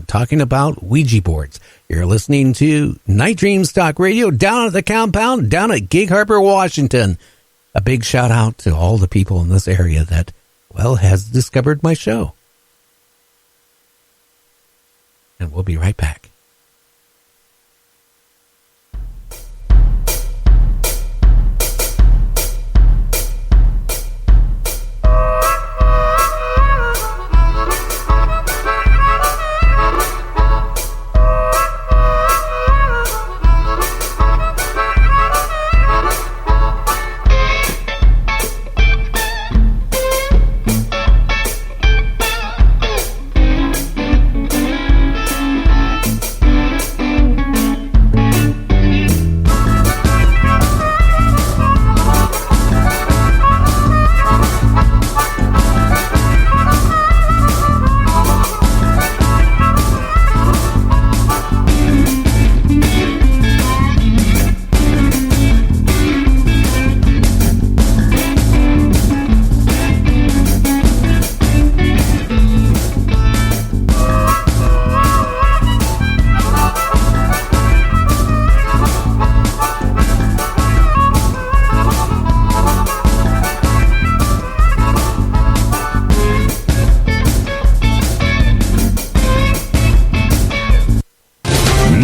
talking about Ouija boards. You're listening to Night Dreams Talk Radio down at the compound, down at Gig Harbor, Washington. A big shout out to all the people in this area that, well, has discovered my show. And we'll be right back.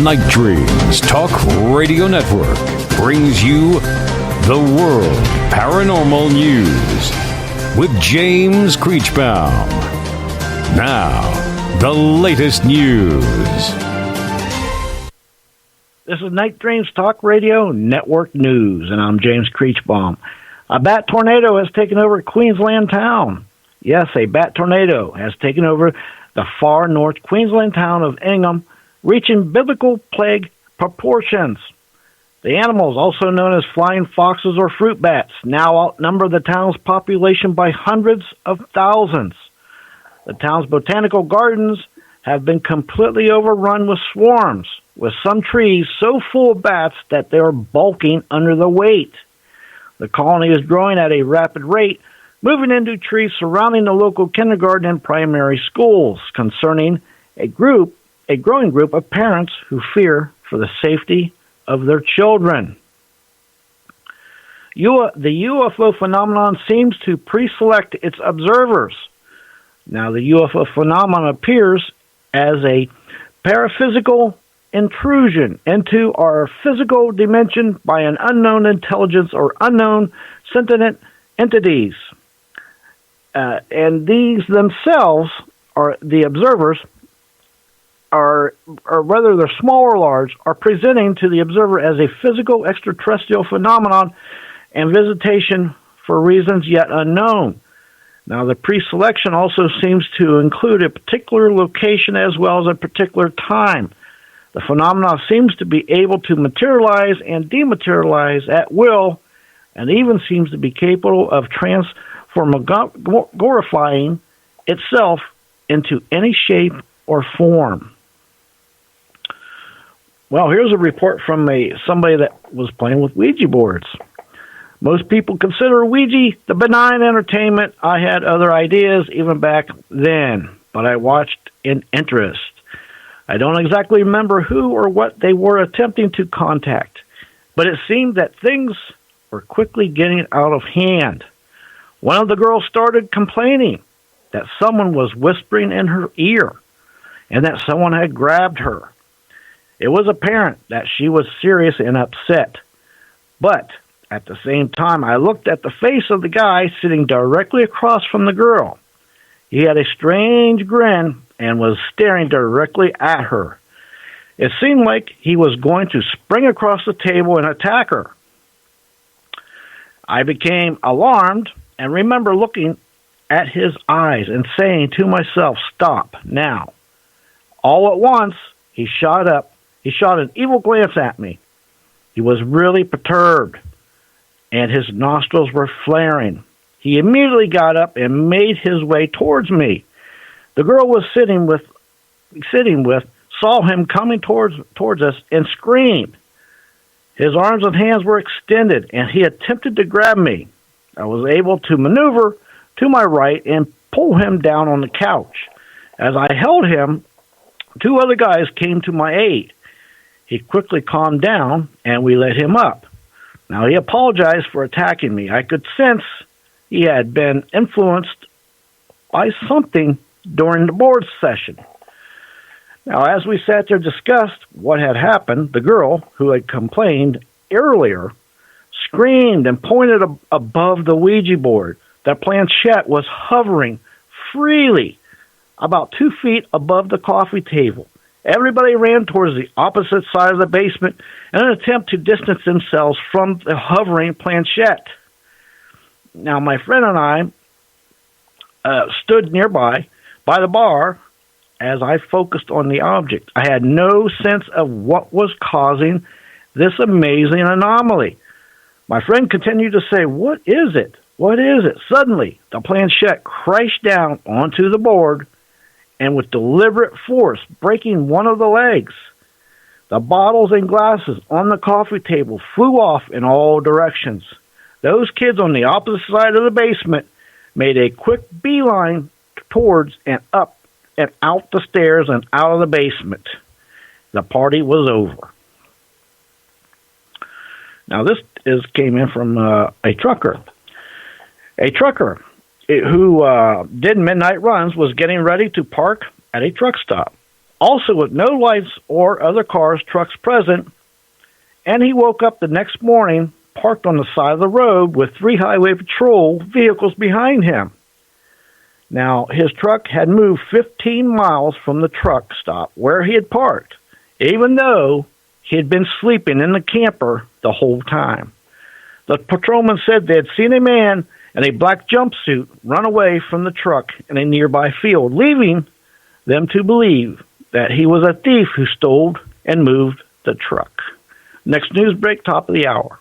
Night Dreams Talk Radio Network brings you the World Paranormal News with James Creechbaum. Now, the latest news. This is Night Dreams Talk Radio Network News, and I'm James Creechbaum. A bat tornado has taken over Queensland town. Yes, a bat tornado has taken over the far north Queensland town of Ingham, reaching biblical plague proportions. The animals, also known as flying foxes or fruit bats, now outnumber the town's population by hundreds of thousands. The town's botanical gardens have been completely overrun with swarms, with some trees so full of bats that they are bulking under the weight. The colony is growing at a rapid rate, moving into trees surrounding the local kindergarten and primary schools, concerning a growing group of parents who fear for the safety of their children. The UFO phenomenon seems to pre-select its observers. Now, the UFO phenomenon appears as a paraphysical intrusion into our physical dimension by an unknown intelligence or unknown sentient entities. And these themselves, are the observers, are, or whether they're small or large, are presenting to the observer as a physical extraterrestrial phenomenon and visitation for reasons yet unknown. Now, the pre-selection also seems to include a particular location as well as a particular time. The phenomenon seems to be able to materialize and dematerialize at will, and even seems to be capable of transformifying itself into any shape or form. Well, here's a report from somebody that was playing with Ouija boards. Most people consider Ouija the benign entertainment. I had other ideas even back then, but I watched in interest. I don't exactly remember who or what they were attempting to contact, but it seemed that things were quickly getting out of hand. One of the girls started complaining that someone was whispering in her ear and that someone had grabbed her. It was apparent that she was serious and upset. But at the same time, I looked at the face of the guy sitting directly across from the girl. He had a strange grin and was staring directly at her. It seemed like he was going to spring across the table and attack her. I became alarmed and remember looking at his eyes and saying to myself, "Stop now." All at once, he shot an evil glance at me. He was really perturbed, and his nostrils were flaring. He immediately got up and made his way towards me. The girl was sitting with saw him coming towards us and screamed. His arms and hands were extended, and he attempted to grab me. I was able to maneuver to my right and pull him down on the couch. As I held him, two other guys came to my aid. He quickly calmed down, and we let him up. Now, he apologized for attacking me. I could sense he had been influenced by something during the board session. Now, as we sat there discussed what had happened, the girl who had complained earlier screamed and pointed above the Ouija board. The planchette was hovering freely about 2 feet above the coffee table. Everybody ran towards the opposite side of the basement in an attempt to distance themselves from the hovering planchette. Now, my friend and I stood nearby by the bar as I focused on the object. I had no sense of what was causing this amazing anomaly. My friend continued to say, "What is it? What is it?" Suddenly, the planchette crashed down onto the board and with deliberate force, breaking one of the legs. The bottles and glasses on the coffee table flew off in all directions. Those kids on the opposite side of the basement made a quick beeline towards and up and out the stairs and out of the basement. The party was over. Now, this came in from a trucker. A trucker who did midnight runs was getting ready to park at a truck stop. Also, with no lights or other cars, trucks present, and he woke up the next morning parked on the side of the road with 3 highway patrol vehicles behind him. Now, his truck had moved 15 miles from the truck stop where he had parked, even though he had been sleeping in the camper the whole time. The patrolman said they had seen a man in a black jumpsuit run away from the truck in a nearby field, leaving them to believe that he was a thief who stole and moved the truck. Next news break, top of the hour.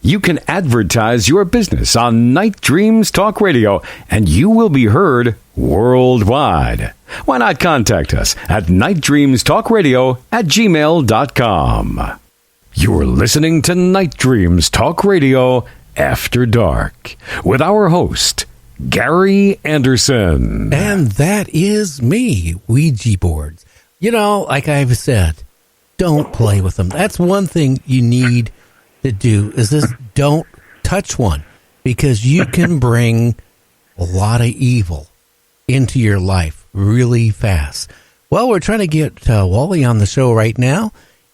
You can advertise your business on Night Dreams Talk Radio, and you will be heard worldwide. Why not contact us at nightdreamstalkradio@gmail.com. You're listening to Night Dreams Talk Radio After Dark with our host, Gary Anderson. And that is me, Ouija boards. You know, like I've said, don't play with them. That's one thing you need to do is this: don't touch one, because you can bring a lot of evil into your life really fast. Well, we're trying to get Wally on the show right now,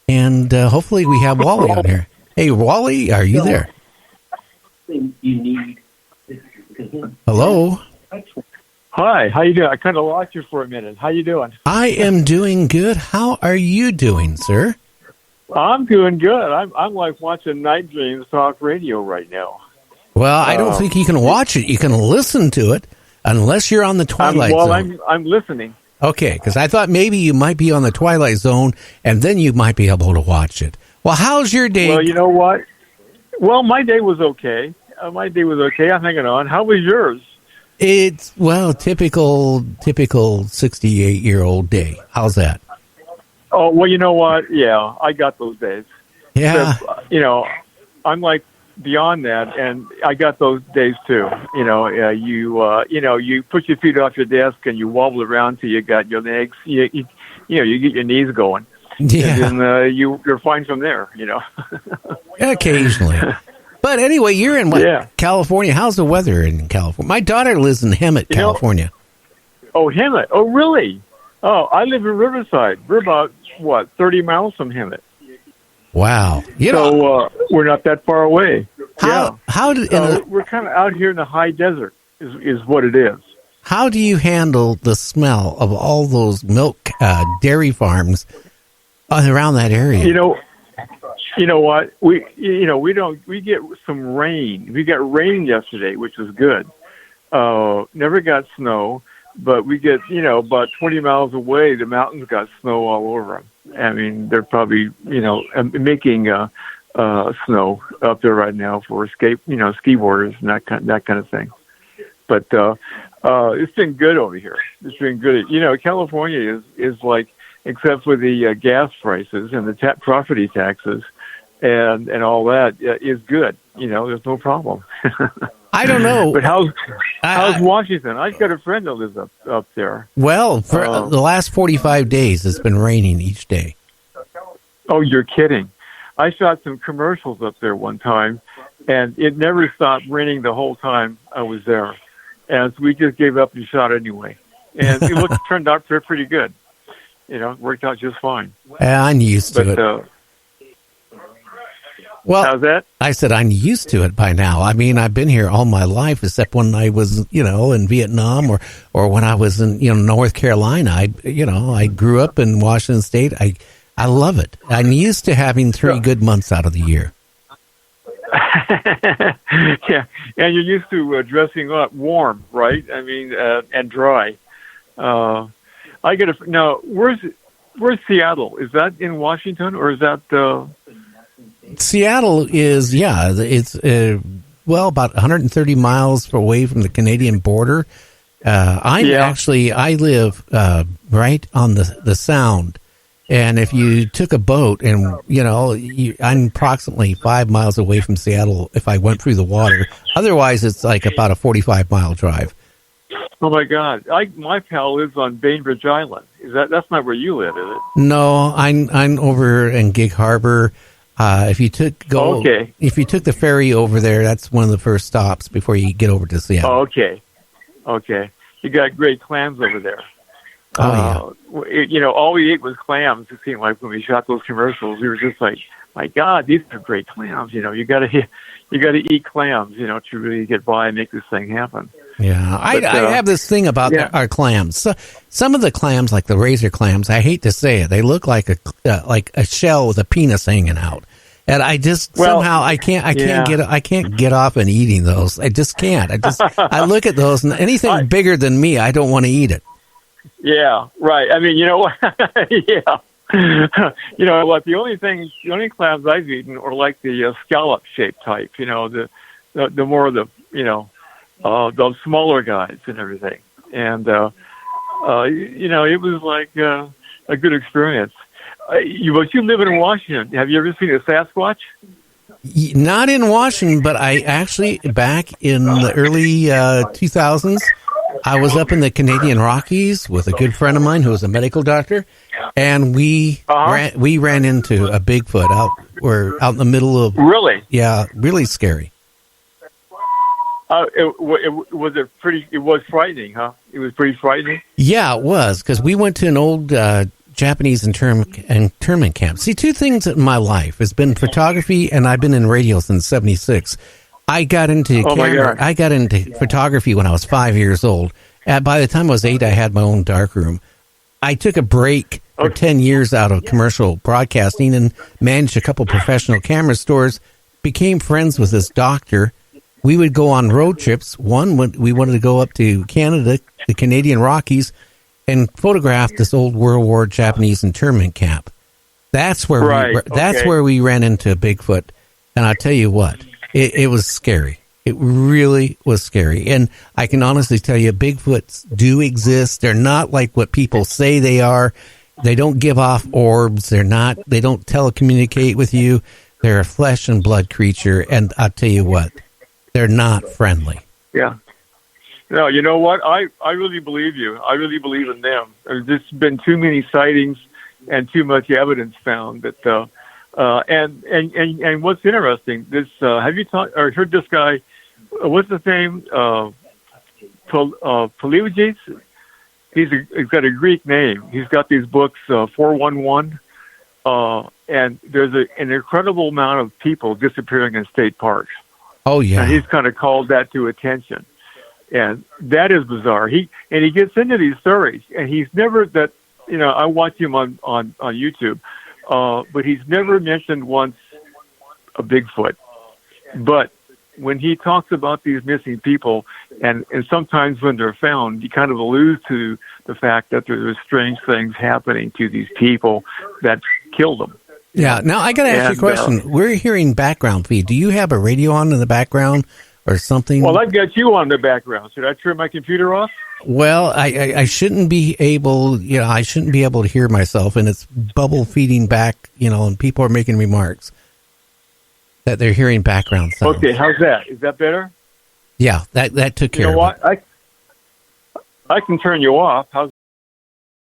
and hopefully we have Wally on here. Hey, Wally, are you there? Hello? Hi, how you doing? I kind of lost you for a minute. How you doing? I am doing good. How are you doing, sir? I'm doing good. I'm like watching Night Dreams Talk Radio right now. Well, I don't think you can watch it. You can listen to it, unless you're on the Twilight Zone. I'm listening. Okay, because I thought maybe you might be on the Twilight Zone, and then you might be able to watch it. Well, how's your day? Well, you know what? Well, my day was okay. I'm hanging on. How was yours? It's, well, typical 68-year-old day. How's that? Oh, well, you know what? Yeah, I got those days. Yeah. But, I'm like beyond that, and I got those days too. You push your feet off your desk and you wobble around till you got your legs. You get your knees going. Yeah. And then you're fine from there. Occasionally. But anyway, you're in California. How's the weather in California? My daughter lives in Hemet, California. Hemet. Oh, really? Oh, I live in Riverside. We're about 30 miles from Hemet. Wow. We're not that far away. How we're kind of out here in the high desert is what it is. How do you handle the smell of all those milk dairy farms around that area? You know what? We get some rain. We got rain yesterday, which was good. Never got snow, but we get, about 20 miles away, the mountains got snow all over them. I mean, they're probably, making snow up there right now for skiboarders and that kind of thing. But it's been good over here. It's been good. California is like, except for the gas prices and the property taxes and all that, is good. There's no problem. I don't know. But how's Washington? I've got a friend that lives up there. Well, for the last 45 days, it's been raining each day. Oh, you're kidding. I shot some commercials up there one time, and it never stopped raining the whole time I was there. And so we just gave up and shot anyway. And it turned out pretty good. It worked out just fine. I'm used to it. Well, how's that? I said I'm used to it by now. I mean, I've been here all my life, except when I was, in Vietnam or when I was in, North Carolina. I grew up in Washington State. I love it. I'm used to having 3 good months out of the year. Yeah, and you're used to dressing up warm, right? I mean, and dry. Now. Where's Seattle? Is that in Washington or is that? Seattle is it's about 130 miles away from the Canadian border. I live right on the Sound. And if you took a boat and, I'm approximately 5 miles away from Seattle if I went through the water. Otherwise, it's like about a 45-mile drive. Oh, my God. My pal lives on Bainbridge Island. That's not where you live, is it? No, I'm over in Gig Harbor. If you took the ferry over there, that's one of the first stops before you get over to Seattle. Oh, okay. You got great clams over there. Oh, yeah. All we ate was clams. It seemed like when we shot those commercials, we were just like, my God, these are great clams. You got to eat clams, to really get by and make this thing happen. Yeah, I have this thing about our clams. So, some of the clams, like the razor clams, I hate to say it, they look like a shell with a penis hanging out, and I just somehow I can't get off and eating those. I just can't. I look at those, and anything bigger than me, I don't want to eat it. Yeah, right. I mean, you know what? Yeah. You know what? The only clams I've eaten are like the scallop shaped type. The more of those smaller guys and everything. And it was like a good experience. But you live in Washington. Have you ever seen a Sasquatch? Not in Washington, but I actually back in the early 2000s. I was up in the Canadian Rockies with a good friend of mine who was a medical doctor, and we ran into a Bigfoot out in the middle of. Really? Yeah, really scary. It was frightening, huh? It was pretty frightening. Yeah, it was, because we went to an old Japanese internment camp. See, 2 things in my life has been photography, and I've been in radio since '76. I got into I got into photography when I was 5 years old. By the time I was 8, I had my own darkroom. I took a break for 10 years out of commercial broadcasting and managed a couple professional camera stores, became friends with this doctor. We would go on road trips. One, we wanted to go up to Canada, the Canadian Rockies, and photograph this old World War Japanese internment camp. That's where that's where we ran into Bigfoot. And I'll tell you what. It was scary. It really was scary. And I can honestly tell you, Bigfoots do exist. They're not like what people say they are. They don't give off orbs. They don't telecommunicate with you. They're a flesh and blood creature. And I'll tell you what, they're not friendly. Yeah. No, you know what? I really believe you. I really believe in them. There's just been too many sightings and too much evidence found that, and what's interesting, this have you heard this guy? What's his name? Paleogis. He's got a Greek name. He's got these books, 411, and there's an incredible amount of people disappearing in state parks. Oh yeah, and he's kind of called that to attention, and that is bizarre. He gets into these stories, and he's never that. I watch him on YouTube. But he's never mentioned once a Bigfoot. But when he talks about these missing people, and sometimes when they're found, he kind of alludes to the fact that there's strange things happening to these people that killed them. Yeah. Now, I got to ask you a question. We're hearing background feed. Do you have a radio on in the background or something? Well, I've got you on the background. Should I turn my computer off? Well, I shouldn't be able, I shouldn't be able to hear myself, and it's bubble feeding back, and people are making remarks that they're hearing background sounds. Okay, how's that? Is that better? Yeah, that took care You know of it. what? I can turn you off. How's